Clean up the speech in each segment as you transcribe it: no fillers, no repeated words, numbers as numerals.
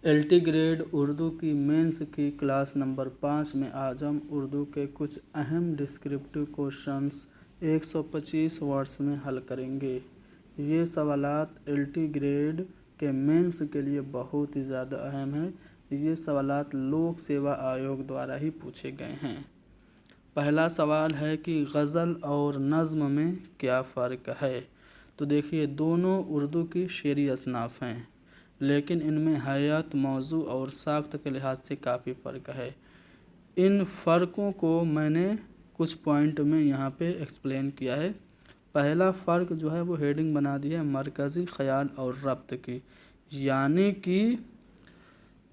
LT grade Urdu की mains की class number 5 में आज हम उर्दू के कुछ अहम डिस्क्रिप्टिव क्वेश्चंस 125 वर्ड्स में हल करेंगे। ये सवालात LT ग्रेड के मेंस के लिए बहुत ही ज़्यादा अहम है। ये सवालात लोक सेवा आयोग द्वारा ही पूछे गए हैं। पहला सवाल है कि गज़ल और नज़्म में क्या फ़र्क है। तो देखिए, दोनों उर्दू की शेरी असनाफ़ हैं, लेकिन इनमें हैयत, मौज़ू और साख्त के लिहाज से काफ़ी फ़र्क है। इन फ़र्कों को मैंने कुछ पॉइंट में यहाँ पे एक्सप्लेन किया है। पहला फ़र्क जो है वो हेडिंग बना दी है मरकज़ी ख़याल और रब्त की, यानी कि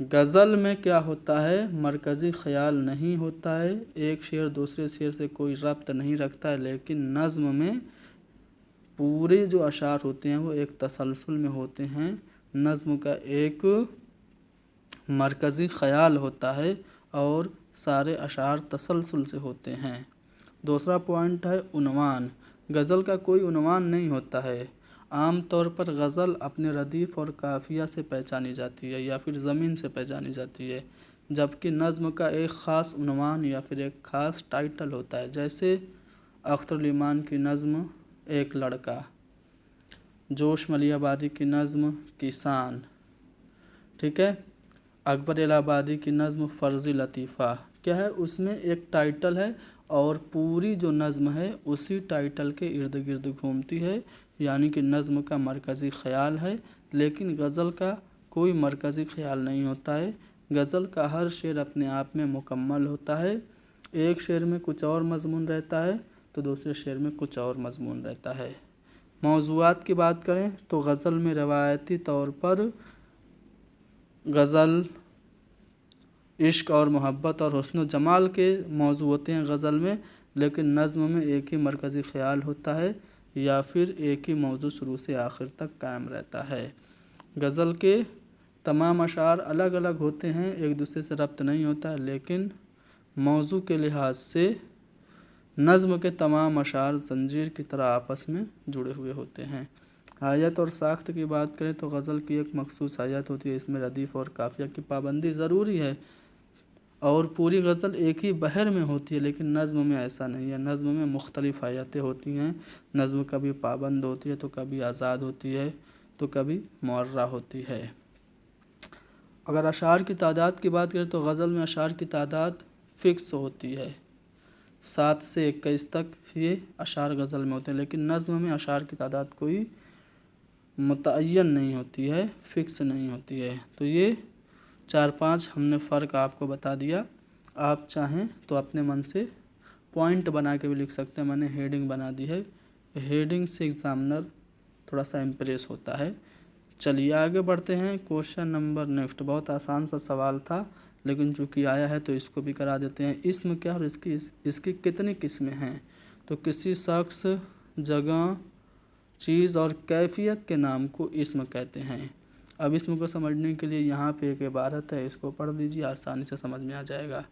गज़ल में क्या होता है, मरकज़ी ख़याल नहीं होता है, एक शेर दूसरे शेर से कोई रब्त नहीं रखता है, लेकिन नज़्म में पूरे जो अशार होते हैं वो एक तसलसल में होते हैं। नज़्म का एक मरकज़ी ख़याल होता है और सारे अशार तसलसल से होते हैं। दूसरा पॉइंट है उन्वान। गज़ल का कोई उन्वान नहीं होता है। आम तौर पर गज़ल अपने रदीफ़ और काफ़िया से पहचानी जाती है या फिर ज़मीन से पहचानी जाती है, जबकि नज़्म का एक ख़ास उन्वान या फिर एक ख़ास टाइटल होता है। जैसे अख्तर लिमान की नज़्म एक लड़का, जोश मलियाबादी की नज़्म किसान, ठीक है, अकबर इलाहाबादी की नज़्म फ़र्ज़ी लतीफ़ा। क्या है, उसमें एक टाइटल है और पूरी जो नज़्म है उसी टाइटल के इर्द गिर्द घूमती है, यानी कि नज़्म का मरकज़ी ख़याल है। लेकिन गज़ल का कोई मरकज़ी ख़याल नहीं होता है। गज़ल का हर शेर अपने आप में मुकम्मल होता है। एक शेर में कुछ और मज़मून रहता है तो दूसरे शेर में कुछ और मज़मून रहता है। मौज़ूआत की बात करें तो गज़ल में रवायती तौर पर गज़ल इश्क और मोहब्बत और हुस्न व जमाल के मौज़ू होते हैं गज़ल में, लेकिन नज़्म में एक ही मरकज़ी ख़याल होता है या फिर एक ही मौज़ू शुरू से आखिर तक कायम रहता है। गज़ल के तमाम अशार अलग अलग होते हैं, एक दूसरे से रब्त नहीं होता है, लेकिन मौज़ू के लिहाज से नज़्म के तमाम अशार ज़ंजीर की तरह आपस में जुड़े हुए होते हैं। हैयत और साख्त की बात करें तो गज़ल की एक मखसूस हैयत होती है, इसमें रदीफ़ और काफ़िया की पाबंदी ज़रूरी है और पूरी गज़ल एक ही बहर में होती है, लेकिन नज़्म में ऐसा नहीं है। नज़्म में मुख्तलिफ़ हैयतें होती हैं। नज़्म कभी पाबंद होती है तो कभी आज़ाद होती है तो कभी मुअर्रा होती है। अगर अशार की तादाद की बात करें तो गज़ल में अशार की तादाद फ़िक्स होती है, 7 से 21 तक ये अशार गज़ल में होते हैं, लेकिन नज़्म में अशार की तादाद कोई मुतय्यन नहीं होती है, फ़िक्स नहीं होती है। तो ये 4-5 हमने फ़र्क आपको बता दिया। आप चाहें तो अपने मन से पॉइंट बना के भी लिख सकते हैं। मैंने हेडिंग बना दी है, हेडिंग से एग्ज़ामिनर थोड़ा सा इम्प्रेस होता है। चलिए आगे बढ़ते हैं। क्वेश्चन नंबर नेक्स्ट, बहुत आसान सा सवाल था लेकिन चूँकि आया है तो इसको भी करा देते हैं। इस्म क्या और इसकी कितनी किस्में हैं। तो किसी शख्स, जगह, चीज़ और कैफियत के नाम को इस्म कहते हैं। अब इस्म को समझने के लिए यहाँ पे एक इबारत है, इसको पढ़ लीजिए, आसानी से समझ में आ जाएगा।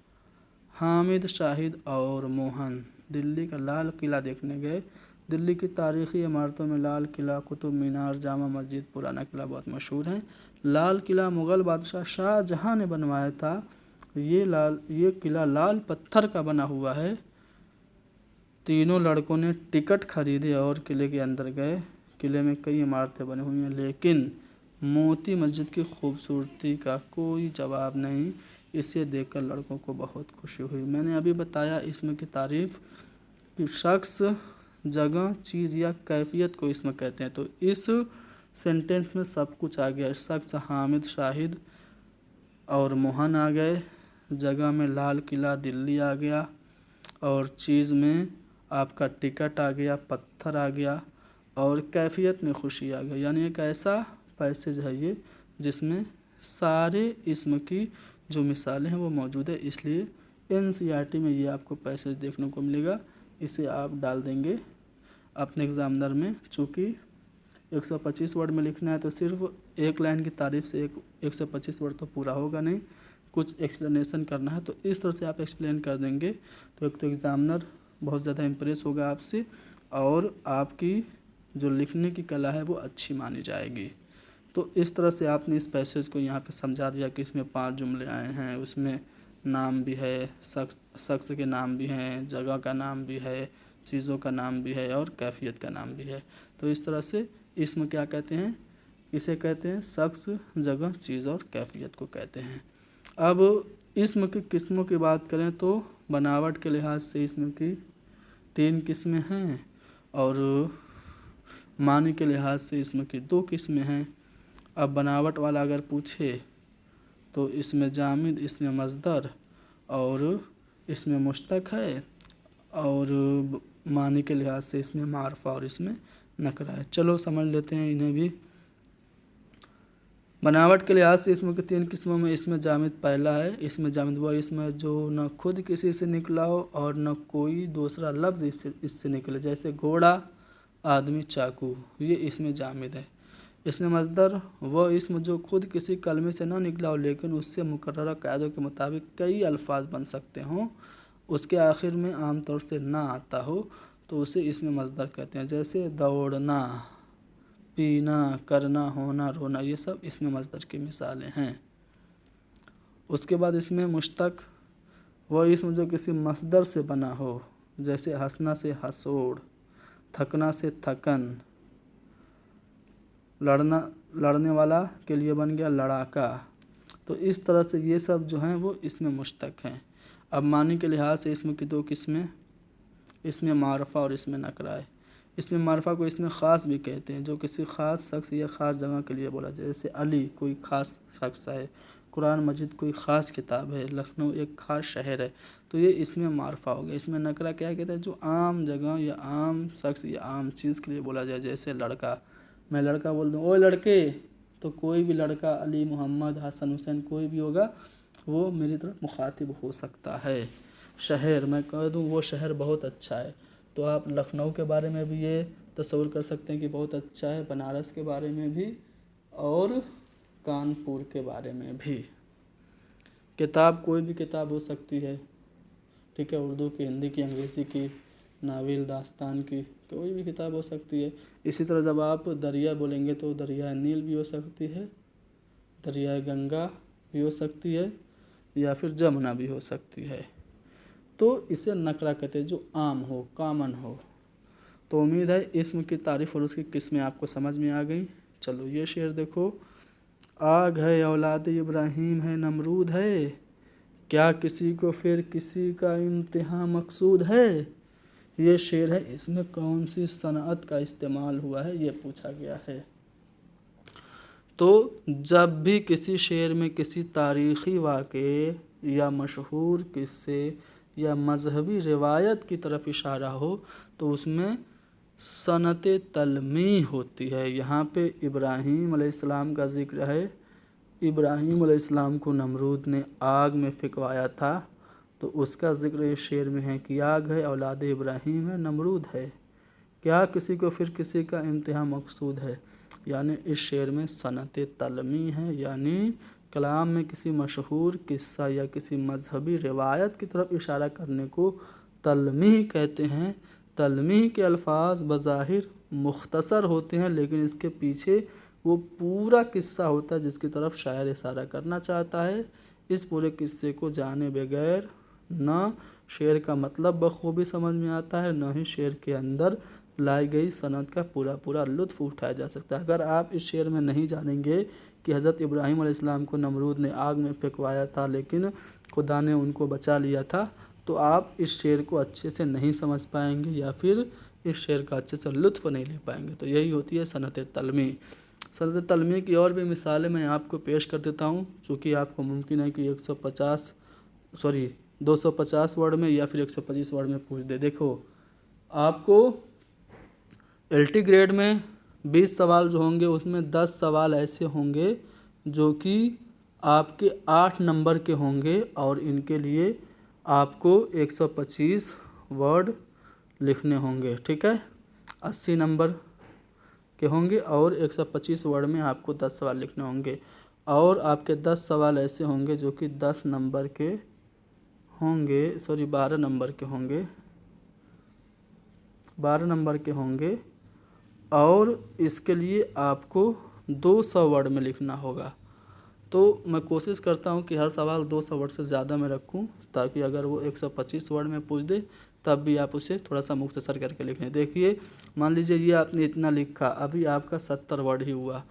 हामिद, शाहिद और मोहन दिल्ली का लाल किला देखने गए। दिल्ली की तारीख़ी इमारतों में लाल किला, कुतुब मीनार, जामा मस्जिद, पुराना किला बहुत मशहूर हैं। लाल किला मुग़ल बादशाह शाहजहाँ ने बनवाया था। ये किला लाल पत्थर का बना हुआ है। तीनों लड़कों ने टिकट खरीदे और किले के अंदर गए। किले में कई इमारतें बनी हुई हैं, लेकिन मोती मस्जिद की खूबसूरती का कोई जवाब नहीं। इसे देखकर लड़कों को बहुत खुशी हुई। मैंने अभी बताया इसमें की तारीफ़ कि शख्स, जगह, चीज़ या कैफियत को इसमें कहते हैं। तो इस सेंटेंस में सब कुछ आ गया। शख्स हामिद, शाहिद और मोहन आ गए, जगह में लाल किला दिल्ली आ गया और चीज़ में आपका टिकट आ गया, पत्थर आ गया और कैफियत में खुशी आ गई। यानी एक ऐसा पैसेज है ये जिसमें सारे इस्म की जो मिसालें हैं वो मौजूद है, इसलिए NCERT में ये आपको पैसेज देखने को मिलेगा। इसे आप डाल देंगे अपने एग्ज़ामिनर में। चूँकि 125 वर्ड में लिखना है तो सिर्फ एक लाइन की तारीफ़ से 125 वर्ड तो पूरा होगा नहीं, कुछ एक्सप्लेनेशन करना है, तो इस तरह से आप एक्सप्लेन कर देंगे तो एक तो एग्ज़ामिनर बहुत ज़्यादा इम्प्रेस होगा आपसे और आपकी जो लिखने की कला है वो अच्छी मानी जाएगी। تو اس طرح سے آپ نے اس پیسیج کو یہاں پہ سمجھا دیا کہ اس میں 5 جملے آئے ہیں، اس میں نام بھی ہے، شخص کے نام بھی ہیں، جگہ کا نام بھی ہے، چیزوں کا نام بھی ہے اور کیفیت کا نام بھی ہے۔ تو اس طرح سے اسم کیا کہتے ہیں؟ اسے کہتے ہیں شخص، جگہ، چیز اور کیفیت کو کہتے ہیں۔ اب اسم کی قسموں کی بات کریں تو بناوٹ کے لحاظ سے اسم کی 3 قسمیں ہیں اور معنی کے لحاظ سے اسم کی 2 قسمیں ہیں۔ اب بناوٹ والا اگر پوچھے تو اس میں جامد، اس میں مصدر اور اس میں مشتق ہے، اور معنی کے لحاظ سے اس میں معرفہ اور اس میں نکرہ ہے۔ چلو سمجھ لیتے ہیں انہیں بھی۔ بناوٹ کے لحاظ سے اسم کی 3 قسموں میں اسم جامد پہلا ہے۔ اسم جامد وہ اسم ہے جو نہ خود کسی سے نکلا ہو اور نہ کوئی دوسرا لفظ اس سے نکلے، جیسے گھوڑا، آدمی، چاقو، یہ اسم جامد ہے۔ اسم مصدر وہ اسم جو خود کسی کلمے سے نہ نکلا ہو لیکن اس سے مقررہ قاعدوں کے مطابق کئی الفاظ بن سکتے ہوں، اس کے آخر میں عام طور سے نہ آتا ہو تو اسے اسم مصدر کہتے ہیں، جیسے دوڑنا، پینا، کرنا، ہونا، رونا، یہ سب اسم مصدر کی مثالیں ہیں۔ اس کے بعد اسم مشتق وہ اسم جو کسی مصدر سے بنا ہو، جیسے ہنسنا سے حسوڑ، تھکنا سے تھکن، لڑنے والا کے لیے بن گیا لڑاکا۔ تو اس طرح سے یہ سب جو ہیں وہ اسم مشتق ہیں۔ اب معنی کے لحاظ سے اسم کی 2 قسمیں، اسم معرفہ اور اسم نکرہ ہے۔ اسم معرفہ کو اسم خاص بھی کہتے ہیں، جو کسی خاص شخص یا خاص جگہ کے لیے بولا جائے، جیسے علی کوئی خاص شخص ہے، قرآن مجید کوئی خاص کتاب ہے، لکھنؤ ایک خاص شہر ہے، تو یہ اسم معرفہ ہو گیا۔ اسم نکرہ کیا کہتے ہیں؟ جو عام جگہ یا عام شخص یا عام چیز کے لیے بولا جائے، جیسے لڑکا، میں لڑکا بول دوں اوے لڑکے، تو کوئی بھی لڑکا، علی، محمد، حسن، حسین، کوئی بھی ہوگا وہ میری طرف مخاطب ہو سکتا ہے۔ شہر، میں کہہ دوں وہ شہر بہت اچھا ہے، تو آپ لکھنؤ کے بارے میں بھی یہ تصور کر سکتے ہیں کہ بہت اچھا ہے، بنارس کے بارے میں بھی اور کانپور کے بارے میں بھی۔ کتاب کوئی بھی کتاب ہو سکتی ہے، ٹھیک ہے، اردو کی، ہندی کی، انگریزی کی، ناول، داستان کی، کوئی بھی کتاب ہو سکتی ہے۔ اسی طرح جب آپ دریا بولیں گے تو دریائے نیل بھی ہو سکتی ہے، دریائے گنگا بھی ہو سکتی ہے، یا پھر جمنا بھی ہو سکتی ہے۔ تو اسے نکرہ کہتے ہیں، جو عام ہو، کامن ہو۔ تو امید ہے اسم کی تعریف اور اس کی قسمیں آپ کو سمجھ میں آ گئیں۔ چلو یہ شعر دیکھو۔ آگ ہے اولاد ابراہیم ہے نمرود ہے، کیا کسی کو پھر کسی کا امتحان مقصود ہے؟ یہ شعر ہے، اس میں کون سی صنعت کا استعمال ہوا ہے یہ پوچھا گیا ہے۔ تو جب بھی کسی شعر میں کسی تاریخی واقعے یا مشہور قصے یا مذہبی روایت کی طرف اشارہ ہو تو اس میں صنعت تلمیح ہوتی ہے۔ یہاں پہ ابراہیم علیہ السلام کا ذکر ہے، ابراہیم علیہ السلام کو نمرود نے آگ میں پھینکوایا تھا، تو اس کا ذکر اس شعر میں ہے کہ آگ ہے اولاد ابراہیم ہے نمرود ہے، کیا کسی کو پھر کسی کا امتحان مقصود ہے؟ یعنی اس شعر میں صنعت تلمیح ہے، یعنی کلام میں کسی مشہور قصہ یا کسی مذہبی روایت کی طرف اشارہ کرنے کو تلمیح کہتے ہیں۔ تلمیح کے الفاظ بظاہر مختصر ہوتے ہیں لیکن اس کے پیچھے وہ پورا قصہ ہوتا ہے جس کی طرف شاعر اشارہ کرنا چاہتا ہے۔ اس پورے قصے کو جانے بغیر نہ شعر کا مطلب بخوبی سمجھ میں آتا ہے، نہ ہی شعر کے اندر لائی گئی صنعت کا پورا لطف اٹھایا جا سکتا ہے۔ اگر آپ اس شعر میں نہیں جانیں گے کہ حضرت ابراہیم علیہ السلام کو نمرود نے آگ میں پھینکوایا تھا لیکن خدا نے ان کو بچا لیا تھا، تو آپ اس شعر کو اچھے سے نہیں سمجھ پائیں گے یا پھر اس شعر کا اچھے سے لطف نہیں لے پائیں گے۔ تو یہی ہوتی ہے صنعت تلمیح۔ صنعت تلمیح کی اور بھی مثالیں میں آپ کو پیش کر دیتا ہوں، چونکہ آپ کو ممکن ہے کہ 250 ورڈ میں یا پھر 125 ورڈ میں پوچھ دے۔ دیکھو، آپ کو LT گریڈ میں 20 سوال جو ہوں گے اس میں 10 سوال ایسے ہوں گے جو کہ آپ کے 8 نمبر کے ہوں گے اور ان کے لیے آپ کو 125 ورڈ لکھنے ہوں گے، ٹھیک ہے، 80 نمبر کے ہوں گے اور 125 ورڈ میں آپ کو 10 سوال لکھنے ہوں گے، اور آپ کے 10 سوال ایسے ہوں گے جو کہ 10 نمبر کے ہوں گے، 12 نمبر کے ہوں گے، 12 نمبر کے ہوں گے، اور اس کے لیے آپ کو 200 वर्ड में लिखना होगा। तो मैं कोशिश करता हूँ कि हर सवाल 200 वर्ड से ज़्यादा में रखूँ, ताकि अगर वो 125 वर्ड में पूछ दे तब भी आप उसे थोड़ा सा मुख्तसर करके लिख लें। देखिए, मान लीजिए ये आपने इतना लिखा, अभी आपका 70 वर्ड ही हुआ,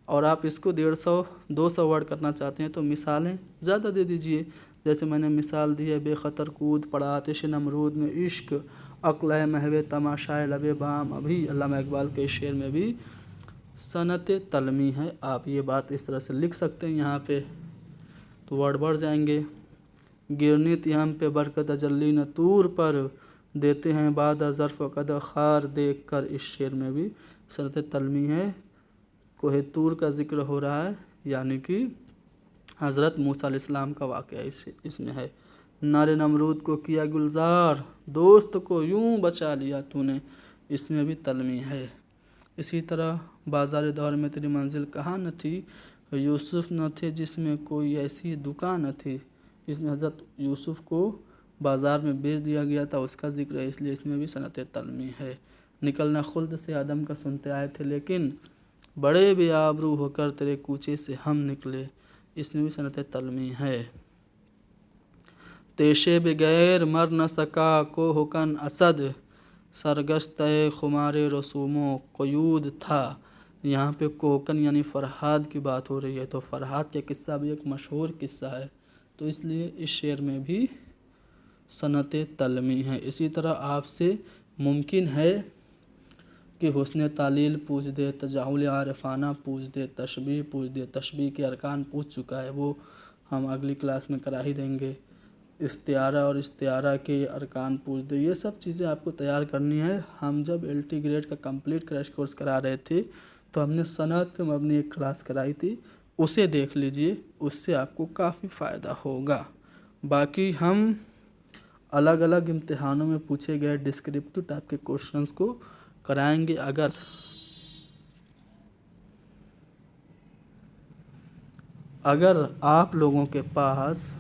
और आप इसको 150-200 वर्ड करना चाहते हैं तो मिसालें ज़्यादा दे दीजिए। जैसे मैंने मिसाल दी है, बेखतर कूद पड़ा आतिश नमरूद में इश्क, अक्ल महवे तमाशाए लबे बाम। अभी अल्लामा इकबाल के शेर में भी सनत तलमी है, आप ये बात इस तरह से लिख सकते हैं यहाँ पे, तो वर्ड बढ़ जाएंगे। गिरनित हम पे बरकत अजल्ली न तूर पर, देते हैं बाद ज़र्फ़ कद खार देख कर। इस शेर में भी सनत तलमी है, कोहे तूर का ज़िक्र हो रहा है, यानी कि हज़रत मूसा अलैहिस्सलाम का वाक़या इसमें है। नारे नमरूद को किया गुलजार, दोस्त को यूं बचा लिया तूने, इसमें भी तलमी है। इसी तरह बाज़ार दौर में तेरी मंजिल कहाँ न थी, यूसुफ न थे जिसमें कोई ऐसी दुकान न थी। इसमें हज़रत यूसुफ को बाज़ार में बेच दिया गया था, उसका ज़िक्र है, इसलिए इसमें भी सनत तलमी है। निकलना खुल्द से आदम का सुनते आए थे, लेकिन बड़े बेआबरू होकर तेरे कूचे से हम निकले, इसमें भी सनत तलमी है। तेशे बगैर मर न सका को हुकन असद, सरगश्त खुमारे रसूमों क़यूद था। यहाँ पे कोकन यानी फरहाद की बात हो रही है, तो फरहाद का किस्सा भी एक मशहूर किस्सा है, तो इसलिए इस शेर में भी सनत तलमी है। इसी तरह आपसे मुमकिन है कि हुस्न तालील पूछ दे, तजाहुल आरफाना पूछ दे, तशबीह पूछ दे। तशबीह के अरकान पूछ चुका है, वो हम अगली क्लास में करा ही देंगे। इस्तिआरा और इस्तिआरा के अरकान पूछ दे, ये सब चीज़ें आपको तैयार करनी है। हम जब LT ग्रेड का कंप्लीट क्रैश कोर्स करा रहे थे तो हमने सनद पे मबनी एक क्लास कराई थी, उसे देख लीजिए, उससे आपको काफ़ी फ़ायदा होगा। बाकी हम अलग अलग इम्तिहानों में पूछे गए डिस्क्रिप्टिव टाइप के क्वेश्चंस को कराएंगे। अगर आप लोगों के पास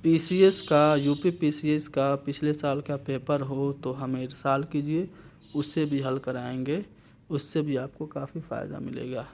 PCS का UP PCS का पिछले साल का पेपर हो तो हमें इरसाल कीजिए, उससे भी हल कराएंगे, उससे भी आपको काफ़ी फ़ायदा मिलेगा।